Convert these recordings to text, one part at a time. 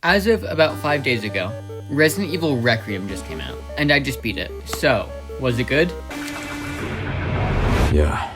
As of about 5 days ago, Resident Evil Requiem just came out, and I just beat it. So, was it good? Yeah.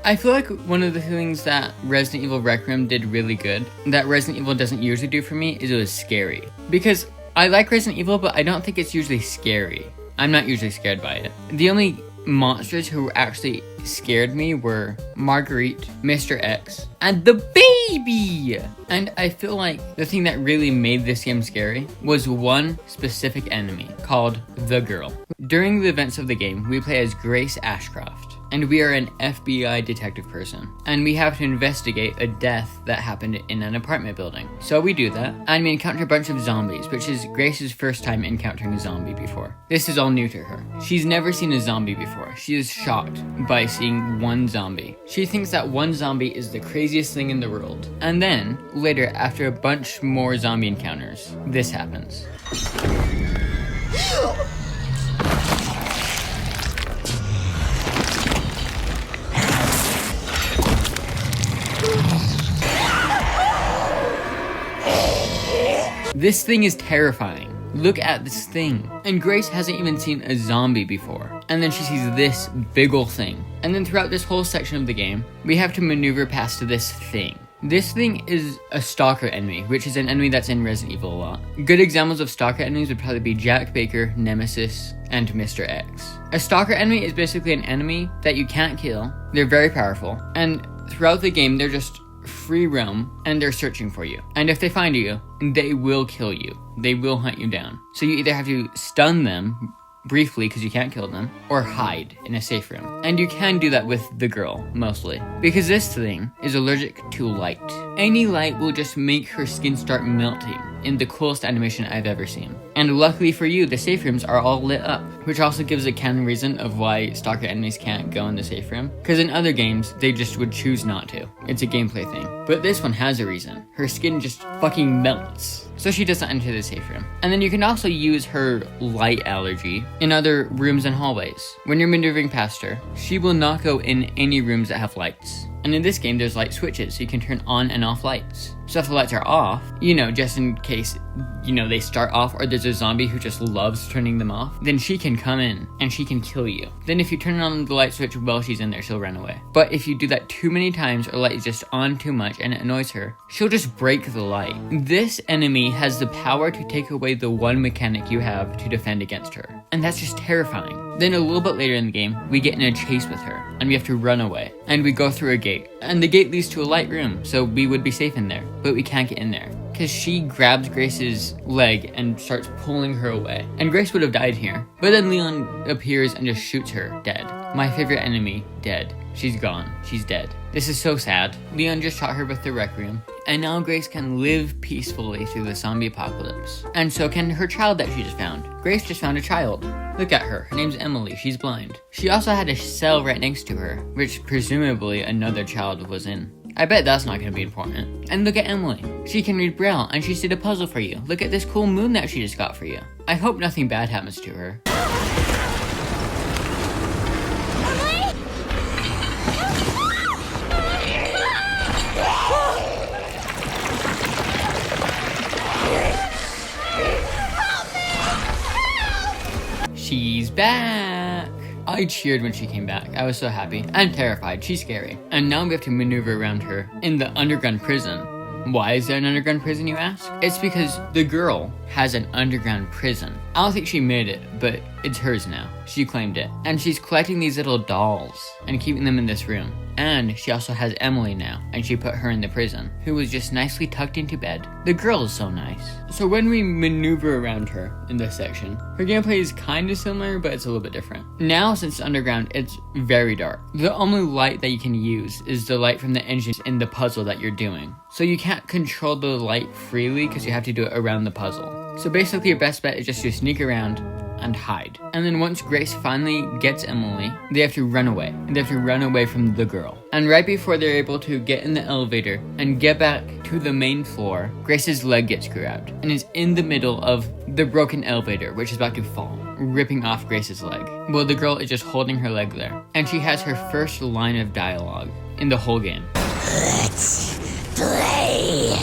I feel like one of the things that Resident Evil Requiem did really good, that Resident Evil doesn't usually do for me, is it was scary. Because I like Resident Evil, but I don't think it's usually scary. I'm not usually scared by it. The only monsters who actually scared me were Marguerite, Mr. X, and the baby! And I feel like the thing that really made this game scary was one specific enemy called the girl. During the events of the game, we play as Grace Ashcroft, and we are an FBI detective person, and we have to investigate a death that happened in an apartment building. So we do that, and we encounter a bunch of zombies, which is Grace's first time encountering a zombie before. This is all new to her. She's never seen a zombie before. She is shocked by seeing one zombie. She thinks that one zombie is the craziest thing in the world. And then, later, after a bunch more zombie encounters, this happens. This thing is terrifying. Look at this thing. And Grace hasn't even seen a zombie before. And then she sees this big ol' thing. And then throughout this whole section of the game, we have to maneuver past this thing. This thing is a stalker enemy, which is an enemy that's in Resident Evil a lot. Good examples of stalker enemies would probably be Jack Baker, Nemesis, and Mr. X. A stalker enemy is basically an enemy that you can't kill. They're very powerful. And throughout the game, they're just free roam, and they're searching for you. And if they find you, they will kill you. They will hunt you down. So you either have to stun them briefly because you can't kill them, or hide in a safe room. And you can do that with the girl, mostly. Because this thing is allergic to light. Any light will just make her skin start melting in the coolest animation I've ever seen. And luckily for you, the safe rooms are all lit up, which also gives a canon reason of why stalker enemies can't go in the safe room. Because in other games, they just would choose not to. It's a gameplay thing. But this one has a reason. Her skin just fucking melts. So she doesn't enter the safe room. And then you can also use her light allergy in other rooms and hallways. When you're maneuvering past her, she will not go in any rooms that have lights. And in this game, there's light switches, so you can turn on and off lights. So if the lights are off, just in case, they start off or there's a zombie who just loves turning them off, then she can come in and she can kill you. Then if you turn on the light switch while she's in there, she'll run away. But if you do that too many times or light is just on too much and it annoys her, she'll just break the light. This enemy has the power to take away the one mechanic you have to defend against her. And that's just terrifying. Then a little bit later in the game, we get in a chase with her, and we have to run away. And we go through a gate. And the gate leads to a light room, so we would be safe in there. But we can't get in there, because she grabs Grace's leg and starts pulling her away. And Grace would have died here. But then Leon appears and just shoots her dead. My favorite enemy, dead. She's gone. She's dead. This is so sad. Leon just shot her with the Requiem. And now Grace can live peacefully through the zombie apocalypse. And so can her child that she just found. Grace just found a child. Look at her. Her name's Emily. She's blind. She also had a cell right next to her, which presumably another child was in. I bet that's not going to be important. And look at Emily. She can read Braille, and she did a puzzle for you. Look at this cool moon that she just got for you. I hope nothing bad happens to her. She's back! I cheered when she came back. I was so happy. And terrified. She's scary. And now we have to maneuver around her in the underground prison. Why is there an underground prison, you ask? It's because the girl has an underground prison. I don't think she made it, but it's hers now. She claimed it. And she's collecting these little dolls and keeping them in this room. And she also has Emily now, and she put her in the prison, who was just nicely tucked into bed. The girl is so nice. So when we maneuver around her in this section, her gameplay is kind of similar, but it's a little bit different. Now, since it's underground, it's very dark. The only light that you can use is the light from the engines in the puzzle that you're doing. So you can't control the light freely because you have to do it around the puzzle. So basically your best bet is just to sneak around and hide. And then once Grace finally gets Emily, they have to run away. They have to run away from the girl. And right before they're able to get in the elevator and get back to the main floor, Grace's leg gets grabbed and is in the middle of the broken elevator, which is about to fall, ripping off Grace's leg. Well, the girl is just holding her leg there. And she has her first line of dialogue in the whole game. Let's Play!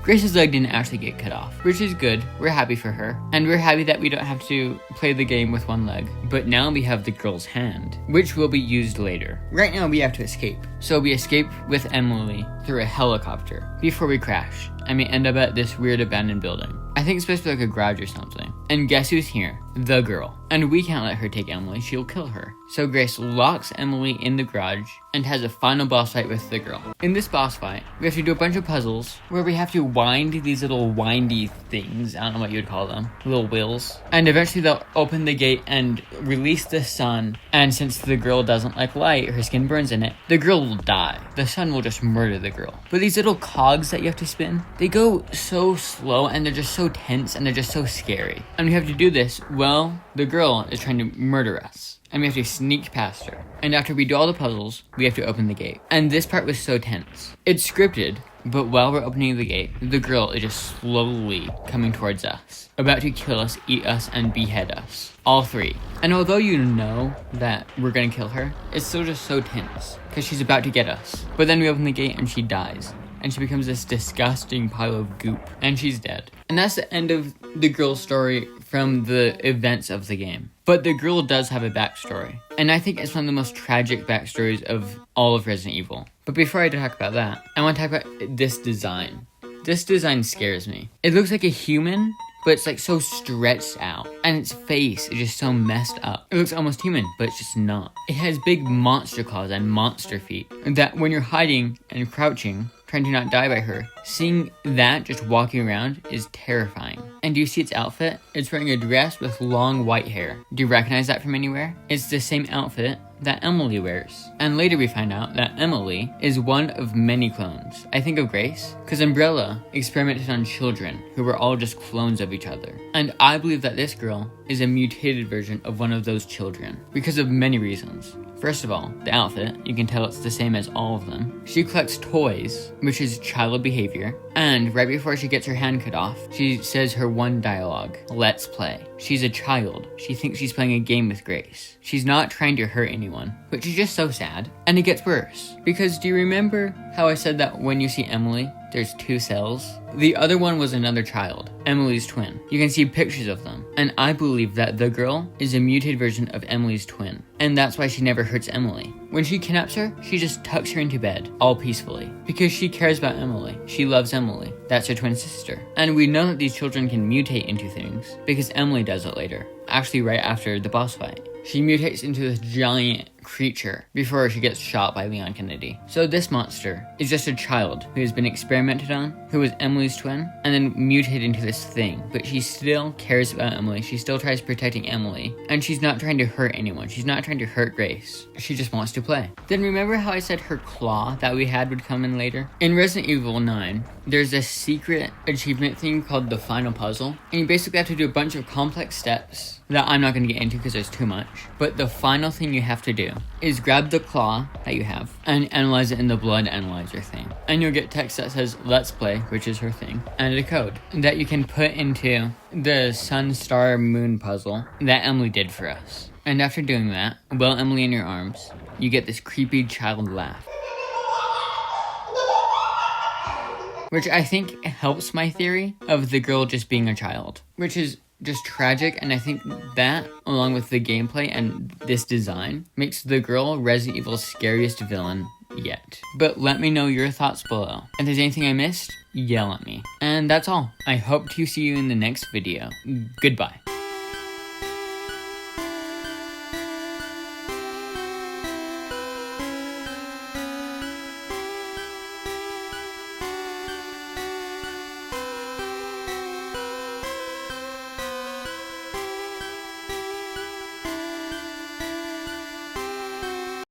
Grace's leg didn't actually get cut off, which is good. We're happy for her. And we're happy that we don't have to play the game with one leg. But now we have the girl's hand, which will be used later. Right now we have to escape. So we escape with Emily through a helicopter before we crash, and we end up at this weird abandoned building. I think it's supposed to be like a garage or something. And guess who's here? The girl. And we can't let her take Emily, she'll kill her. So Grace locks Emily in the garage and has a final boss fight with the girl. In this boss fight, we have to do a bunch of puzzles where we have to wind these little windy things, I don't know what you would call them, little wheels. And eventually they'll open the gate and release the sun. And since the girl doesn't like light, her skin burns in it, the girl will die. The sun will just murder the girl. But these little cogs that you have to spin, they go so slow and they're just so tense and they're just so scary. And we have to do this while the girl is trying to murder us. And we have to sneak past her. And after we do all the puzzles, we have to open the gate. And this part was so tense. It's scripted, but while we're opening the gate, the girl is just slowly coming towards us, about to kill us, eat us, and behead us. All three. And although you know that we're gonna kill her, it's still just so tense, because she's about to get us. But then we open the gate and she dies. And she becomes this disgusting pile of goop. And she's dead. And that's the end of the girl's story from the events of the game. But the girl does have a backstory. And I think it's one of the most tragic backstories of all of Resident Evil. But before I talk about that, I want to talk about this design. This design scares me. It looks like a human, but it's like so stretched out. And its face is just so messed up. It looks almost human, but it's just not. It has big monster claws and monster feet. That when you're hiding and crouching, trying to not die by her, seeing that just walking around is terrifying. And do you see its outfit? It's wearing a dress with long white hair. Do you recognize that from anywhere? It's the same outfit that Emily wears. And later we find out that Emily is one of many clones. I think of Grace, because Umbrella experimented on children who were all just clones of each other. And I believe that this girl is a mutated version of one of those children, because of many reasons. First of all, the outfit, you can tell it's the same as all of them. She collects toys, which is child behavior, and right before she gets her hand cut off, she says her one dialogue, "Let's play." She's a child. She thinks she's playing a game with Grace. She's not trying to hurt anyone, which is just so sad. And it gets worse, because do you remember how I said that when you see Emily, there's two cells? The other one was another child, Emily's twin. You can see pictures of them. And I believe that the girl is a mutated version of Emily's twin. And that's why she never hurts Emily. When she kidnaps her, she just tucks her into bed, all peacefully. Because she cares about Emily. She loves Emily. That's her twin sister. And we know that these children can mutate into things, because Emily does it later. Actually, right after the boss fight. She mutates into this giant creature before she gets shot by Leon Kennedy. So this monster is just a child who has been experimented on, who was Emily's twin, and then mutated into this thing. But she still cares about Emily. She still tries protecting Emily. And she's not trying to hurt anyone. She's not trying to hurt Grace. She just wants to play. Then remember how I said her claw that we had would come in later? In Resident Evil 9, there's a secret achievement thing called the final puzzle. And you basically have to do a bunch of complex steps that I'm not going to get into because there's too much. But the final thing you have to do is grab the claw that you have and analyze it in the blood analyzer thing. And you'll get text that says "Let's play," which is her thing, and a code that you can put into the sun, star, moon puzzle that Emily did for us. And after doing that, well, Emily in your arms, you get this creepy child laugh, which I think helps my theory of the girl just being a child, which is just tragic. And I think that, along with the gameplay and this design, makes the girl Resident Evil's scariest villain yet. But let me know your thoughts below. If there's anything I missed, yell at me. And that's all. I hope to see you in the next video. Goodbye.